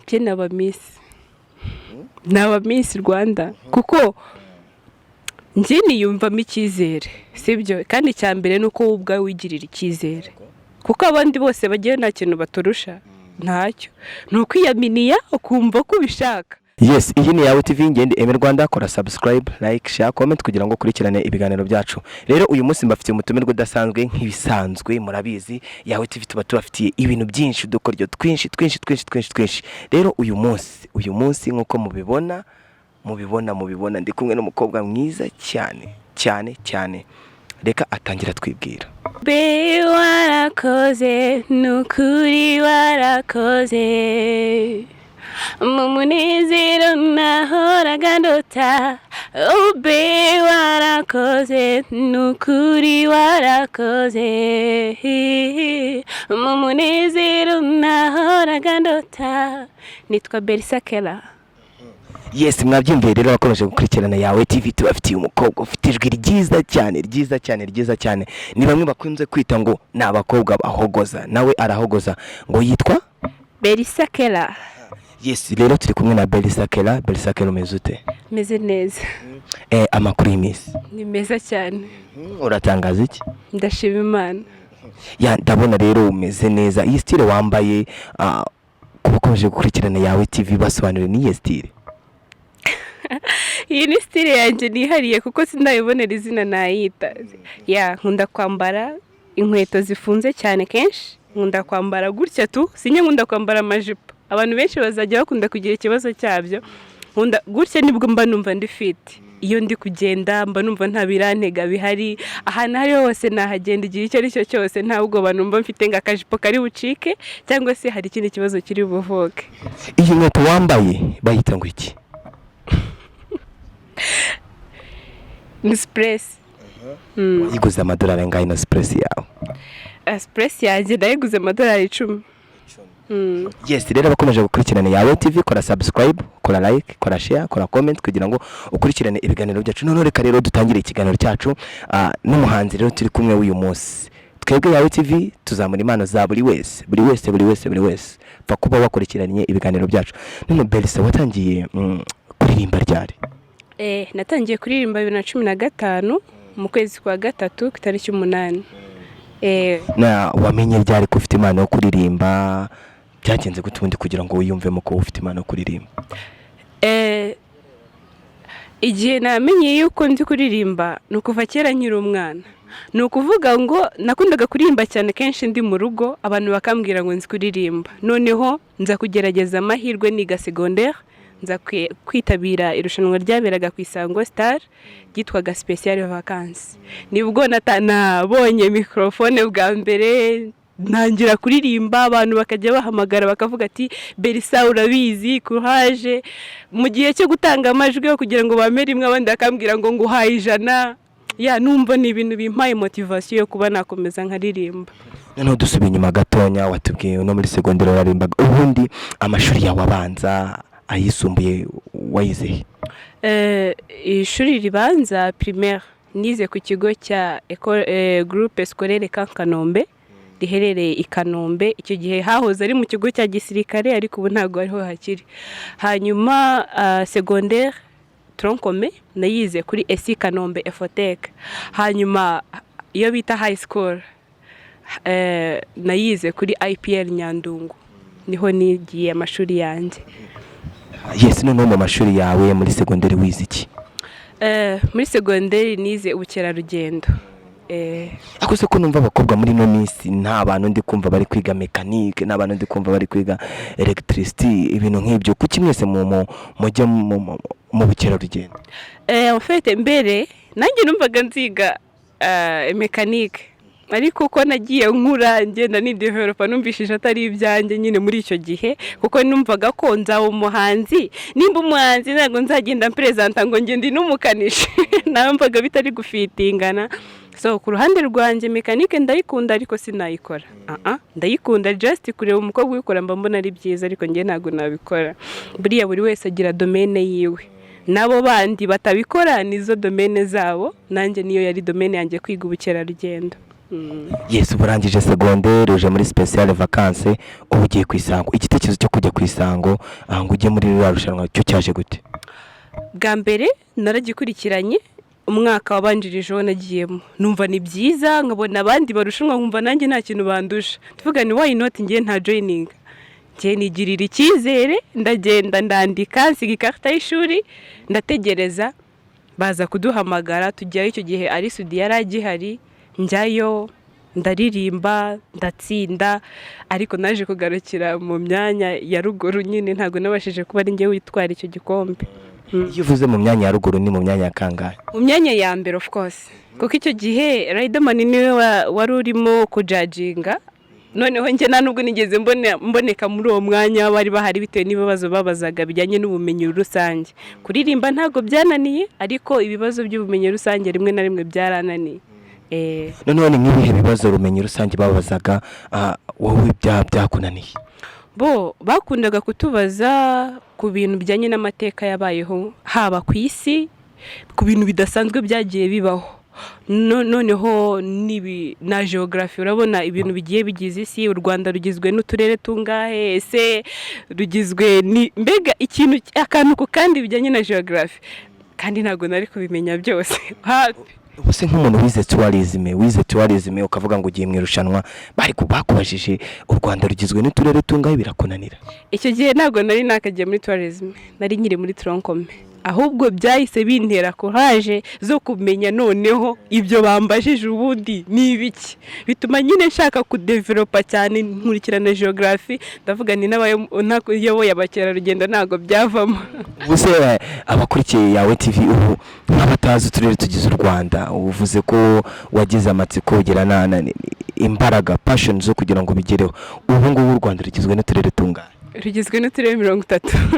Njye naba Miss Rwanda kuko njye niyumvamo icyizere sibyo kandi icya mbere nuko wowe ubwawe wigirira icyizere kuko abandi bose bagiye nta kintu baturusha ntacyo ni ukwiyaminiya ukumva ko ubishaka. Yes, iyi ni yawe TV ngende Eme Rwanda, kora subscribe, like, share, comment kugira ngo ukurikirane ibiganiro byacu. Rero uyu munsi mbafitiye umutumirwa udasanzwe nk'ibisanzwe murabizi yawe TV tuba tubafitiye ibintu byinshi dukoryo twinshi. Rero uyu munsi nkuko mubibona ndi kumwe n'umukobwa mwiza cyane. Reka atangira twibwira. Be warakoze nukuri warakoze Mumunezero nahoraga ndota. Oh be warakoze nukuri warakoze Mumunezero nahoraga ndota. Nitwa Berisakela. Yes, mwabyumviye rero bakomeje gukurikirana yawe TV tubafitiye umukobwa ufite ijwi ryiza cyane. Ni bamwe bakunze kwita ngo ni abakobwa bahogoza, nawe arahogoza ngo yitwa Berisakela. Yes, rero turi kumwe na Berisakela. Berisakela umeze ute? Meze neza. Amakuru y'imisi Ni meza cyane. Uratangaza iki? Ndashima Imana. Ya ndabona rero umeze neza. Iyi style wambaye kubakomeje gukurikirana yawe TV basobanurira ni style. Iyi ni style yanjye nihariye kuko sindayibonera izina nayita. Ya nkunda kwambara inkweto zifunze cyane kenshi. Nkunda kwambara gutya tu, nkunda kwambara amajipo. Abantu benshi bazajya bakunda kugira ikibazo cyabyo. Nkunda gutya nibwo mba numva ndi fit. Iyo ndi kugenda mba numva nta birantega bihari. Ahantu hari hose nahagenda igihe icyo ari cyo cyose ntabwo banumva mfite ngakajipo kari bucike cyangwa se hari ikindi kibazo kiri buvuke. Iyi nkweto wambaye bayita ngo iki? Ni Spress. Yiguze amadolari angahe na Spress yawe? Spress yanjye ndayiguze amadolari 10. Yes, rero bakomeje gukurikirana yawe TV, kora subscribe, kora like, kora share, kora comment kugira ngo ukurikirane ibiganiro byacu. None reka rero dutangire ikiganiro cyacu n'umuhanzi rero turi kumwe uyu munsi. Twebwe yawe TV tuzamura impano za buri wese pfa kuba wakurikiranye ibiganiro byacu. None Belisa watangiye kuririmba ryari? Natangiye kuririmba 2015 mu kwezi kwa gatatu ku itariki 8. Na wamenye ryari ko ufite impano yo kuririmba? Byagenze gute ubundi kugira ngo wiyumvemo ko ufite impano yo kuririmba? Igihe namenye yuko ndi kuririmba ni ukuva kera nkiri umwana. Ni ukuvuga ngo nakundaga kuririmba cyane kenshi ndi mu rugo, abantu bakambwira ngo nzi kuririmba. Noneho nza kugerageza amahirwe niga secondaire, nza kwitabira irushanwa ryaberaga ku Isango Star ryitwaga Special Vacances. Nibwo nabonye microphone bwa mbere ntangira kuririmba, abantu bakajya bahamagara bakavuga ati Berisa urabizi courage. Mu gihe cyo gutanga amajwi yo kugira ngo bamere imwe abandi bakambwira ngo nguhaye 100. Ya numva ni ibintu bimpaye motivation yo kuba nakomeza nkaririmba. Noneho dusubiye inyuma gatonya, watubwiye no muri secondaire waririmbaga. Ubundi amashuri yawe abanza ayisumbuye wayize? Ishuri ribanza primaire nize ku kigo cya groupe scolaire Kanombe riherereye i Kanombe. Icyo gihe hahoze ari mu kigo cya gisirikare ariko ubu ntago ariho hakiri. Hanyuma secondaire troncome nayize kuri ESI Kanombe Efotec. Hanyuma iyo bita high school nayize kuri IPL Nyandungu. Niho nigiye amashuri yanjye. Yes, none mu mashuri yawe muri secondaire wize iki? Muri secondaire nize ubukerarugendo. Akose ko numva abakobwa muri no minsi nta bantu ndi kumva bari kwiga mechanique, nta bantu ndi kumva bari kwiga electricity, ibintu nk'ibyo. Kuki mwese mujya mu bukerarugendo? En fait mbere nanjye numvaga nziga mechanique, ariko uko nagiye nkura ngenda ni developer numvishije atari ibyanjye nyine muri icyo gihe, kuko numvaga ko nzawo umuhanzi. Nimba umuhanzi ntago nzagenda presenta ngo ngende n'umukanishi. Namvaga bitari gufitingana. So ku ruhande rwanjye mechanique ndayikunda ariko sinayikora. Ndayikunda just kureba umukobwa ubikora mba mbona ari byiza, ariko ngiye ntago nabikora. Buriya buri wese agira domaine yiwe. Nabo bandi batabikora nizo domaine zabo, nanjye niyo yari domaine yanjye kwiga ubukerarugendo. Yes, uburangije secondaire uje muri special vacances ubu ugiye ku Isango. Igitekerezo cyo kujya ku Isango ngo ujye muri rwa rushanwa cyo cyaje gute? Bwa mbere naragikurikiranye umwaka wabanjirijeho nagiyemo, numva ni byiza, nkabona abandi barushanwa, nkumva nanjye nta kintu bandusha, tuvuga ni why not ngiye nta joining. Ngiye nigirira icyizere, ndagenda ndandika, nsiga ikarita y'ishuri, ndategereza baza kuduhamagara tujyayo. Icyo gihe ari sudi yari agihari, njyayo ndaririmba ndatsinda, ariko naje kugarukira mu myanya ya ruguru nyine, ntabwo nabashije kuba ari njye witwara icyo gikombe. Iyo uvuze mu myanya ya ruguru ni mu myanya ya kangahe? Mu myanya ya mbere of course, kuko icyo gihe Riderman niwe wari urimo kujajinga, noneho njye nta nubwo nigeze mboneka muri uwo mwanya bari bahari bitewe n'ibibazo babazaga bijyanye n'ubumenyi rusange. Kuririmba ntabwo byananiye, ariko ibibazo by'ubumenyi rusange rimwe na rimwe byarananiye. Noneho ni nk'ibihe bibazo ubumenyi rusange babazaga wowe byakunaniye? Bo bakundaga kutubaza ku bintu bijyanye n'amateka yabayeho haba ku isi, ku bintu bidasanzwe byagiye bibaho, noneho na geography. Urabona ibintu bigiye bigize isi, u Rwanda rugizwe n'uturere tungahe, ese rugizwe mbega ikintu akantu ku kandi bijyanye na geography, kandi ntabwo nari kubimenya byose hafi. Ubuse nk'umuntu wize tourism ukavuga ngo ugiye mu irushanwa bakubajije u Rwanda rugizwe n'uturere tungahe birakunanira? Icyo gihe ntabwo nari nakagiye muri tourism, nari nkiri muri troncome, ahubwo byahise bintera courage zo kumenya noneho ibyo bambajije ubundi ni ibiki, bituma nyine nshaka kudevelopa cyane, nkurikirana geography, ndavuga ni n'abayoboye abakerarugendo ntabwo byavamo. Ubuse abakurikiye yawe TV ubu nk'abatazi uturere tugize u Rwanda, uvuze ko wagize amatsiko ugira imbaraga passion zo kugira ngo bigereho, ubu ngubu u Rwanda rugizwe n'uturere tungahe? Rugizwe n'uturere 30.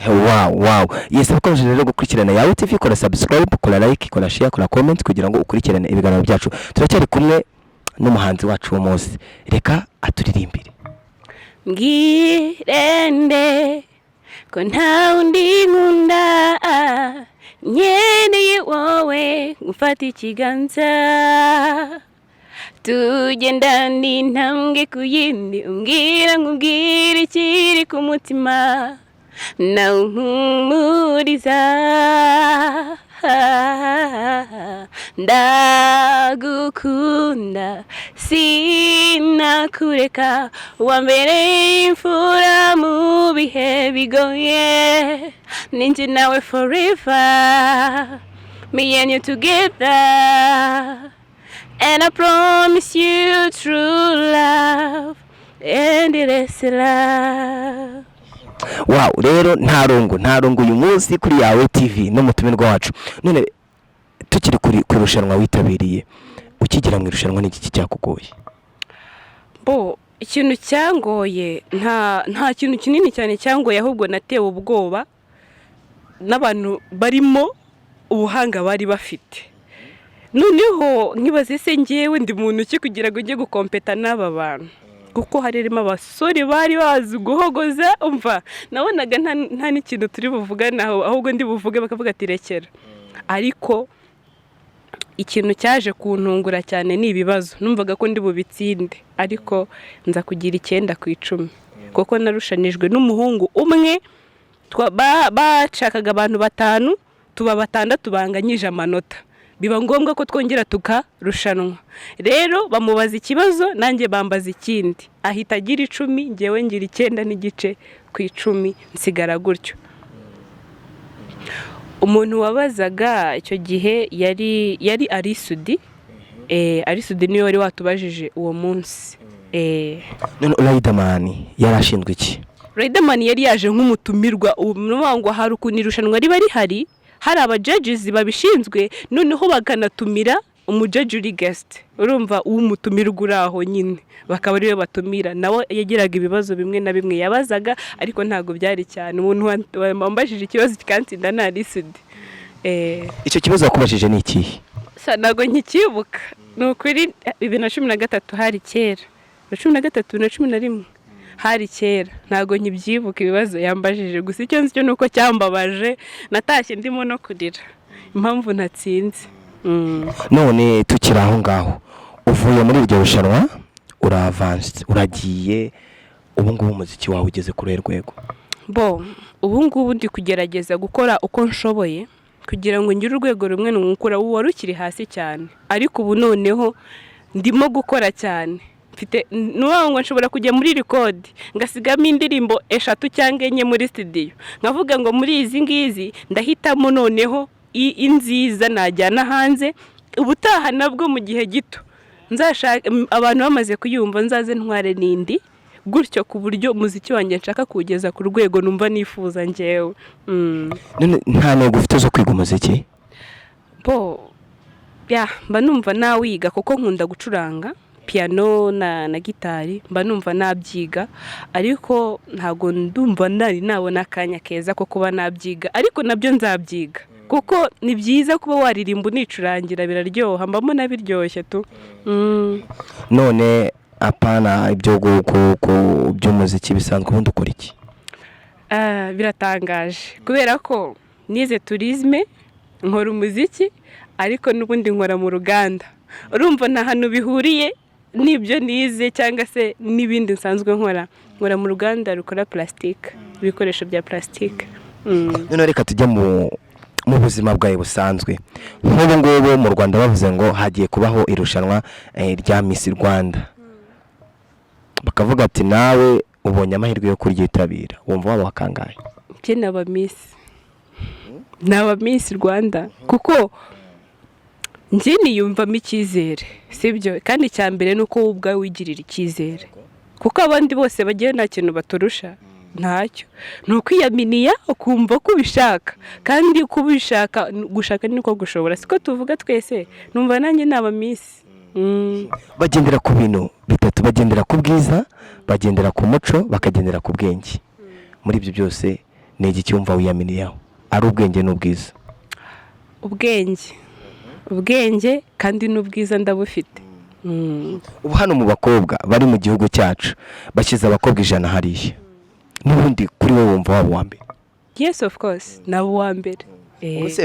Wow. Yes, abakomeje rero gukurikirana yawe TV, kora subscribe, kora like, kora share, kora comment kugira ngo ukurikirane ibiganiro byacu. Turacyari kumwe n'umuhanzi wacu w'umunsi, reka aturirimbire. Mbwirende ko nta undi nkunda, nkeneye wowe ngufata ikiganza, tugendana intambwe ku yindi, umbwira nkubwire ikiri ku mutima, nawe umpumuriza, ndagukunda sinakureka, wambereye imfura mu bihe bigoye, ninjye nawe forever, me and you together, and I promise you true love, endless love. Wow, rero ntarongo uyu munsi kuri yawe TV n'umutumirwa wacu. None tukiri kuri rushanwa witabiriye, ukigira mu irushanwa n'iki cyakugoye? Bo ikintu cyangoye nta kintu kinini cyane cyangoye, ahubwo natewe ubwoba n'abantu barimo ubuhanga bari bafite. Noneho nkibaze se ngewe ndi muntu ki kugira ngo njye gukompeta n'aba bantu, kuko harimo abasore bari bazi guhogoza, umva nabonaga nta n'ikintu turi buvuganaho, ahubwo ndi buvuge bakavuga ati rekera. Ariko ikintu cyaje kuntungura cyane ni ibibazo, numvaga ko ndi bubitsinde, ariko nza kugira 9/10, kuko narushanijwe n'umuhungu umwe, bacakaga abantu 5, tuba 6 banganyije amanota, biba ngombwa ko twongera tukarushanwa. Rero bamubaza ikibazo, nanjye bambaza ikindi, ahita agira 10, ngewe ngira 9/10, nsigara gutyo. Umuntu wabazaga icyo gihe yari ari sudi, niwe wari watubajije uwo munsi. None Riderman yarashinzwe iki? Riderman yari yaje nk'umutumirwa, ngo hari ukuntu irushanwa riba rihari, hari aba judges babishinzwe, noneho bakanatumira umujudge uri guest, urumva uw'umutumirwa uri aho nyine, bakaba ariwe batumira. Nawe yagiraga ibibazo bimwe na bimwe yabazaga, ariko ntabwo byari cyane. Umuntu wambajije ikibazo kikantsinda nari sudi. Icyo kibazo wakubajije ni ikihe? Ntabwo nkikibuka, ni ukuri 2013 hari kera, 2013 na 2011 hari kera, ntabwo nkibyibuka ibibazo yambajije. Gusa icyo nzi cyo nuko cyambabaje, natashye ndimo no kurira impamvu natsinze. None tukiri aho ngaho, uvuye muri iryo rushanwa uravanse uragiye ubu ngubu umuziki wawe ugeze kuri rwego? Ubu ngubu ndi kugerageza gukora uko nshoboye kugira ngo ngire urwego rumwe n'umukura wari ukiri hasi cyane, ariko ubu noneho ndimo gukora cyane. Mfite ngo nshobora kujya muri record ngasigamo indirimbo 3 cyangwa 4 muri studio, nkavuga ngo muri izi ngizi ndahitamo noneho inziza najyana hanze, ubutaha nabwo mu gihe gito nzashaka abantu bamaze kuyumva nzaze ntware nindi, gutyo ku buryo umuziki wanjye nshaka kugeza ku rwego numva nifuza njyewe. Nta ntego ufite zo kwiga umuziki? Mba numva nawiga kuko nkunda gucuranga piano na gitari, mba numva nabyiga, ariko ntago ndumva nabona akanya keza ko kuba nabyiga, ariko nabyo nzabyiga kuko ni byiza kuba waririmba unicurangira, biraryoha, mbamo nabiryoshye tu. None apana ibyo by'umuziki bisanzwe ubundi ukora iki? Biratangaje kubera ko nize tourisme, nkora umuziki, ariko n'ubundi nkora mu ruganda. Urumva nta hantu bihuriye n'ibyo nize cyangwa se n'ibindi nsanzwe nkora mu ruganda rukora plastique, ibikoresho bya plastique. None reka tujye mu buzima bwawe busanzwe. Nk'ubu ngubu mu Rwanda bavuze ngo hagiye kubaho irushanwa rya Miss Rwanda, bakavuga ati nawe ubonye amahirwe yo kuryitabira, wumva waba wakangaye? Njye naba Miss Rwanda kuko njye niyumvamo icyizere, sibyo? Kandi icya mbere nuko wowe ubwawe wigirira icyizere, kuko abandi bose bagiye nta kintu baturusha, ntacyo. Ni ukwiyaminiya ukumva ko ubishaka, kandi kubishaka gushaka niko gushobora, siko tuvuga twese. Numva nanjye naba Miss. Bagendera ku bintu bitatu: bagendera ku bwiza, bagendera ku muco, bakagendera ku bwenge. Muri ibyo byose ni iki cyumva wiyaminiyaho? Ari ubwenge n'ubwiza? Ubwenge kandi n'ubwiza ndabufite. Ubu hano mu bakobwa bari mu gihugu cyacu bashyize abakobwa 100 hariya, n'ubundi kuri wowe wumva waba uwa mbere? Yes, of course, naba uwa mbere.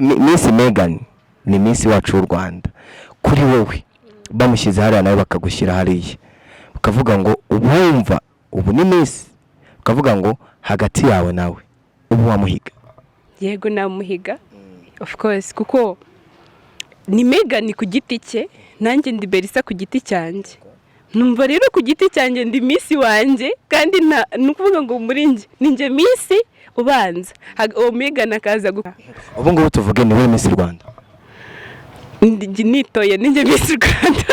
Miss Megan ni Miss wacu w'u Rwanda, kuri wowe bamushyize hariya nawe bakagushyira hariya, ukavuga ngo ubumva ubu ni Miss, ukavuga ngo hagati yawe nawe ubu wamuhiga? Yego namuhiga, of course, kuko ni Megan ku giti cye, nanjye ndi Berisa ku giti cyanjye. Numva rero ku giti cyanjye ndi Miss wanjye, kandi nukuvuga ngo muri njye ninjye Miss ubanza, Megan akaza ubu ngubu tuvuge ni we Miss Rwanda. Nitoye ninjye Miss Rwanda.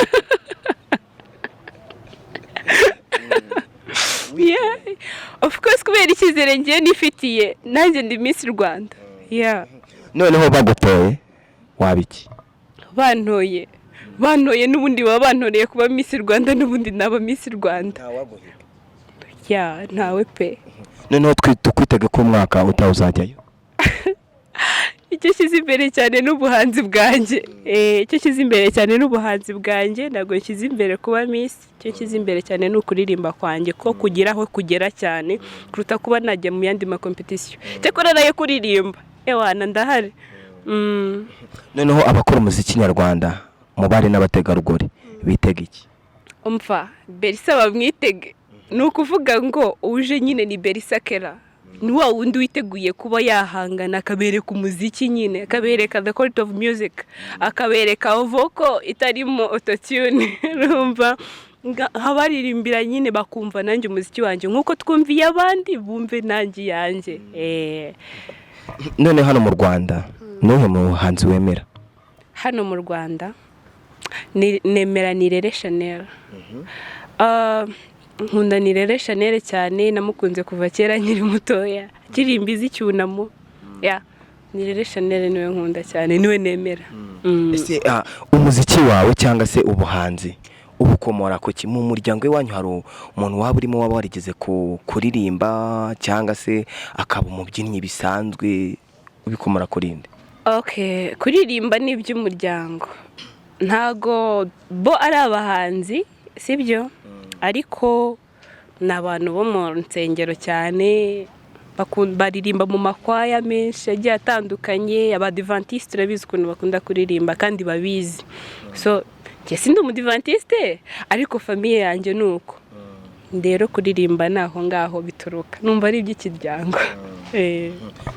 Of course, kubera icyizere ngiye nifitiye, nanjye ndi Miss Rwanda. Noneho bagutoye wabiki? Bantoye n'ubundi baba bantoreye kuba Miss Rwanda, n'ubundi naba Miss Rwanda. Ntawe pe. Noneho twitege ko umwaka utawuzajyayo? Icyo kizi imbere cyane n'ubuhanzi bwanjye, ntabwo kizi imbere kuba Miss. Icyo kizi imbere cyane ni ukuririmba kwanjye, ko kugira aho kugera cyane kuruta kuba najya mu yandi ma competition. Cyakora nayo kuririmba ndahari. Noneho abakora umuziki nyarwanda mu bari n'abategarugori bitega iki? Berisa bamwitege, ni ukuvuga ngo uje nyine ni Berisa Kera, ni wa wundi witeguye kuba yahangana, akabereka umuziki nyine, akabereka the quality of music, akabereka vocal itarimo autotune. Urumva habaririmbira nyine bakumva nanjye umuziki wanjye nk'uko twumviye abandi bumve nanjye yanjye. None hano mu Rwanda nuhe muhanzi wemera? Hano mu Rwanda nemera Nirere Chanel. Nkunda Nirere Chanel cyane, namukunze kuva kera nkiri mutoya, akirimba icyunamo. Nirere Chanel niwe nkunda cyane, niwe nemera. Ese umuziki wawe cyangwa se ubuhanzi ubukomora ku ki? Mu muryango iwanyu hari umuntu waba urimo waba warigeze kuririmba cyangwa se akaba umubyinnyi bisanzwe, ubikomora kuri nde? Kuririmba ni iby'umuryango, ntago bo ari abahanzi, sibyo? Ariko ni abantu bo mu nsengero cyane, baririmba mu makwaya menshi agiye atandukanye. Abadivantiste urabizi ukuntu bakunda kuririmba kandi babizi. So njye sindi umudivantiste ariko famiye yanjye ni uko rero kuririmba naho ngaho bituruka numva ari iby'ikiryango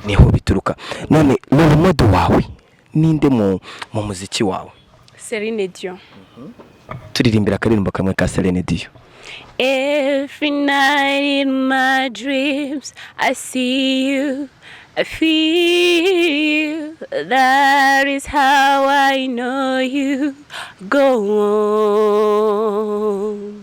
niho bituruka. None role model wawe ninde mu muziki wawe? Celine Dion. Turirimbira akaririmbo kamwe ka Celine Dion. Every night in my dreams I see you, I feel, that is how I know you. Go on.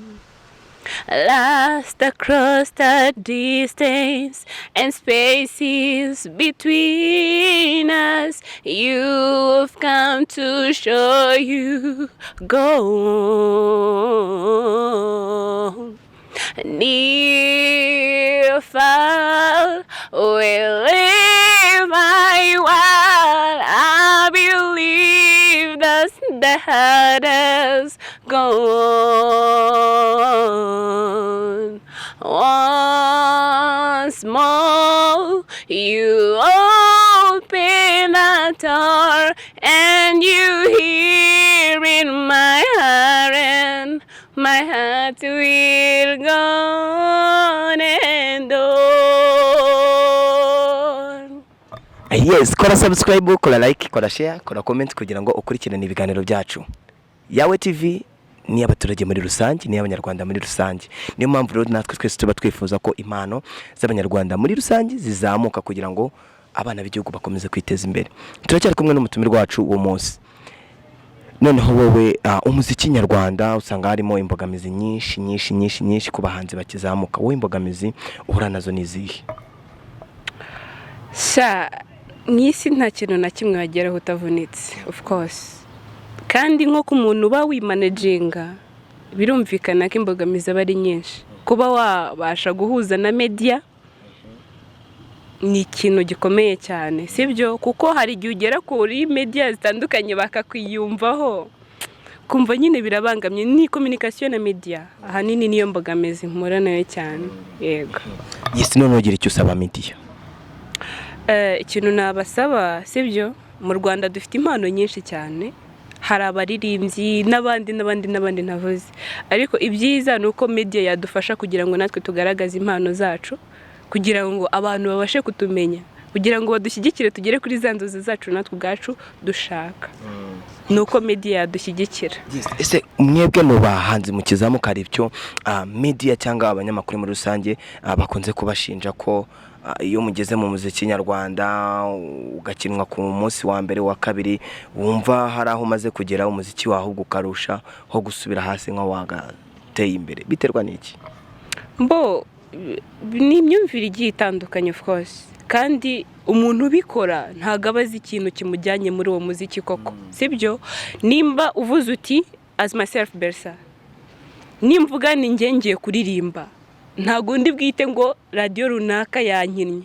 Lost across the distance and spaces between us, you've come to show you. Go on. Near, far, wherever you are, I believe that's the hardest. Go on. Once more, you open the door and you hear in my heart, and my heart will go on and on. Yes, kora subscribe, kora like, kora share, kora comment kugira ngo ukurikirane ibiganiro byacu. Yawe TV ni abaturage muri rusange, ni abanyarwanda muri rusange. Niyo mpamvu rero natwe twese tuba twifuza ko impano z'abanyarwanda muri rusange zizamuka kugira ngo abana b'igihugu bakomeze kwiteza imbere. Turacyari kumwe n'umutumirwa wacu uwo munsi. Noneho wowe umuziki nyarwanda usanga harimo imbogamizi nyinshi ku bahanzi bakizamuka. Wowe imbogamizi uhura nazo nizihe? Mwisi nta kintu na kimwe wageraho utavunitse, of course. Kandi nko ku muntu uba wimanaginga birumvikana ko imbogamizi aba ari nyinshi. Kuba wabasha guhuza na media ni ikintu gikomeye cyane, sibyo? Kuko hari igihe ugera kuri media zitandukanye bakakwiyumvaho kumva nyine birabangamye. Ni communication na media ahanini niyo mbogamizi mpura nayo cyane. Yego. Yes, none ugira icyo usaba media? Ikintu nabasaba, sibyo? Mu Rwanda dufite impano nyinshi cyane, hari abaririmbyi n'abandi navuze, ariko ibyiza ni uko media yadufasha kugira ngo natwe tugaragaze impano zacu, kugira ngo abantu babashe kutumenya, kugira ngo badushyigikire tugere kuri za nzozi zacu natwe ubwacu dushaka. Nuko media yadushyigikira. Ese mwebwe mu bahanzi mu kizamuka hari ibyo media cyangwa abanyamakuru muri rusange bakunze kubashinja ko iyo mugeze mu muziki nyarwanda ugakinwa ku munsi wa mbere wa kabiri wumva hari aho umaze kugera umuziki waho ukarusha ho gusubira hasi nka wagateye imbere? Biterwa n'iki? Ni imyumvire igiye itandukanye, of course. Kandi umuntu ubikora ntago abazi ikintu kimujyanye muri uwo muziki koko, sibyo? Nimba uvuze uti as myself Bersa, nimvuga ni njye ngiye kuririmba, ntago ndi bwite ngo radio runaka yankinnye.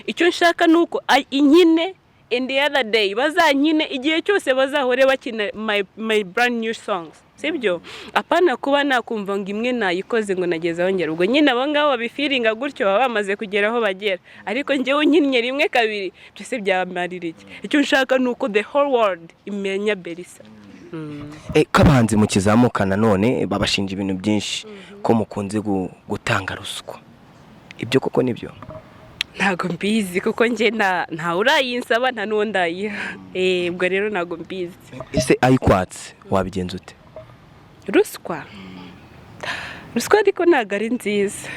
Icyo nshaka nuko inkine and the other day bazankine igihe cyose bazahore bakina my brand new songs, sibyo? Apana kuba nakumva ngo imwe nayikoze ngo nageza hongera. Ubwo nyine abo ngabo babifiringa gutyo baba bamaze kugera aho bagera, ariko njyewe nkinnye rimwe kabiri byose byamarira iki? Icyo nshaka nuko the whole world imenya Bersa. Kabanzi mu kizamuka nanone babashinja ibintu byinshi ko mukunze gutanga ruswa. Ibyo koko nibyo? Ntago mbizi kuko njye nta urayinsaba nta nuwo ndayiha. Ubwo rero ntago mbizi. Ese ayikwatse wabigenza ute? Ruswa ariko ntago ari nziza.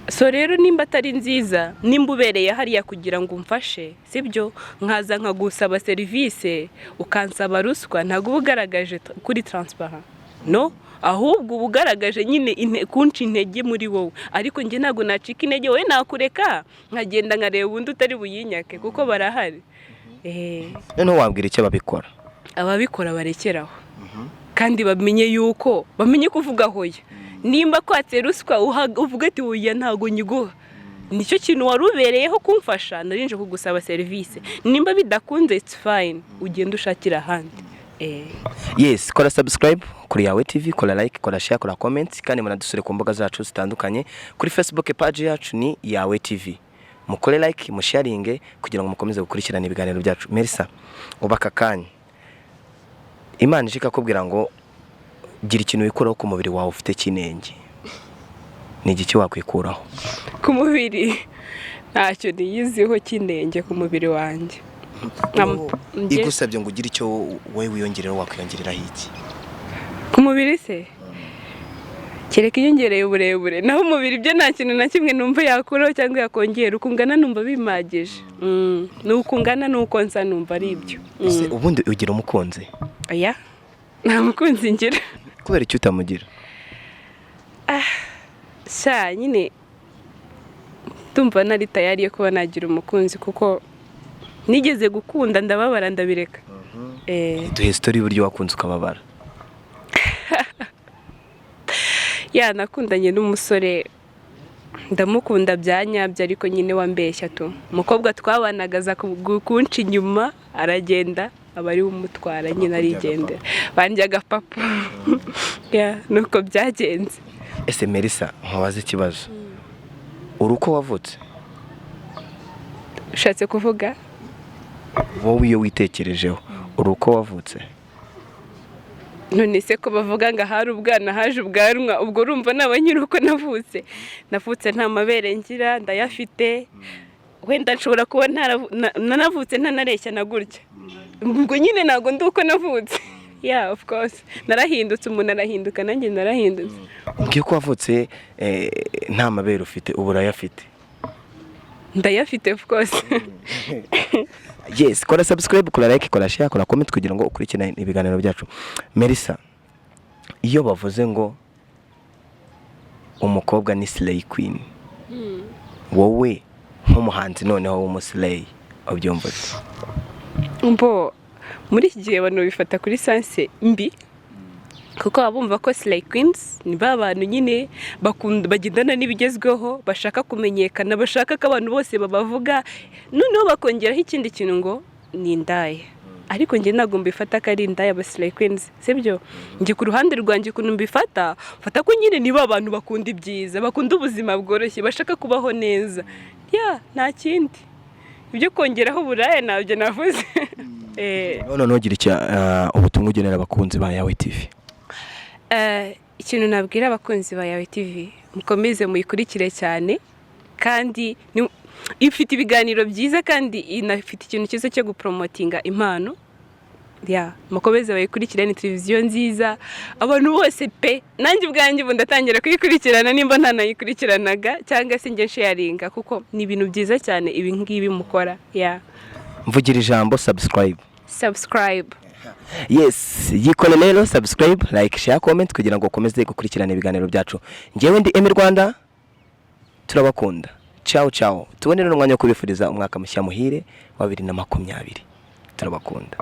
So rero nimba atari nziza, nimba ubereye hariya kugira ngo umfashe, sibyo? Nkaza nkagusaba service ukansaba ruswa, ntago ubugaragaje kuri transparent, no? Ahubwo ubugaragaje nyine kunci intege muri wowe. Ariko njye ntago nacika intege, wowe nakureka nkagenda nkareba ubundi utari buyinyake kuko barahari. None wabwira icyo babikora? Ababikora barekeraho kandi bamenye yuko bamenye kuvuga hoya. Nimba kwatse ruswa uvuga ati oya ntago nyiguha, nicyo kintu warubereyeho kumfasha, narinje kugusaba service. Nimba bidakunze it's fine, ugenda ushakira ahandi. Yes, kora subscribe kuri Yawe TV, kora like, kora share, kora comment, kandi munadusure ku mbuga zacu zitandukanye. Kuri Facebook page yacu ni Yawe TV. Mukore like, musharinge kugira ngo mukomeze gukurikirana ibiganiro byacu. Merisa ubaka kanya Imana ishika kubwira ngo gira ikintu wikuraho ku mubiri wawe ufite kinenge, ni igiki wakwikuraho? ku mubiri ntacyo niyiziho kinenge ku mubiri wanjye. Igusabye ngo ugire icyo wowe wiyongerera, wakwiyongereraho iki ku mubiri se? Kereka iyongereye uburebure, naho umubiri byo nta kintu na kimwe numva yakuraho cyangwa yakongera. Ukungana numva bimagije. Nuko ungana nuko nsa numva ari ibyo. Ubundi ugira umukunzi? Oya, nta mukunzi ngira. Kubera icyo utamugira? Sha nyine tumva nari tayari yo kuba nagira umukunzi, kuko nigeze gukunda ndababara ndabireka. Duhe story y'uburyo wakunze ukababara. Nakundanye n'umusore ndamukunda byanyabyo, ariko nyine wambeshya tu. Umukobwa twabanaga aza kunca inyuma, aragenda aba ari umutwara nyine arigendera, banjyaga papa. Nuko byagenze. Ese Melissa, nkubaze ikibazo, uri uko wavutse? Ushatse kuvuga wowe iyo witekerejeho uri uko wavutse? None se ko bavuga ngo hari ubwana haje ubwanwa, ubwo urumva naba nyiri uko navutse? Navutse nta mabere ngira, ndayafite. Wenda nshobora kuba nanavutse ntanareshya na gutya, ubwo nyine ntabwo ndi uko navutse. Of course narahindutse, umuntu arahinduka, nanjye narahindutse. Umbwiye ko wavutse nta mabere ufite, ubu urayafite? Ndayafite of course. Yes, kora subscribe, kora like, kora share, kora comment kugira ngo ukurikirane ibiganiro byacu. Melissa, iyo bavuze ngo umukobwa ni slay queen, wowe nk'umuhanzi noneho w'umuslay ubyumva ute? Muri iki gihe abantu bifata kuri sanse mbi, kuko abumva ko slay queens ni ba bantu nyine bagendana n'ibigezweho, bashaka kumenyekana, bashaka ko abantu bose babavuga, noneho bakongeraho ikindi kintu ngo ni indaya. Ariko njye ntabwo mbifata ko ari indaya aba slay queens, sibyo? Njye ku ruhande rwanjye ukuntu mbifata, mfata ko nyine ni ba bantu bakunda ibyiza, bakunda ubuzima bworoshye, bashaka kubaho neza. Nta kindi. Ibyo kongeraho uburaya ntabyo navuze. None ntugire icyo ubutumwa ugenera abakunzi ba Yawe TV? Ikintu nabwira abakunzi ba Yawe TV, mukomeze muyikurikire cyane, kandi ifite ibiganiro byiza, kandi inafite ikintu cyiza cyo gupromotinga impano. Mukomeze bayikurikire, ni televiziyo nziza, abantu bose pe. Nanjye ubwanjye ubu ndatangira kuyikurikirana nimba ntanayikurikiranaga, cyangwa se njye sharinga, kuko ni ibintu byiza cyane ibi ngibi mukora. Mvugira ijambo subscribe. Yes, yikore rero subscribe, like, share, comment kugira ngo ukomeze gukurikirana ibiganiro byacu. Njyewe ndi Emi Rwanda, turabakunda. Ciao. Tubone rero umwanya wo kubifuriza umwaka mushya muhire wa 2020. Turabakunda.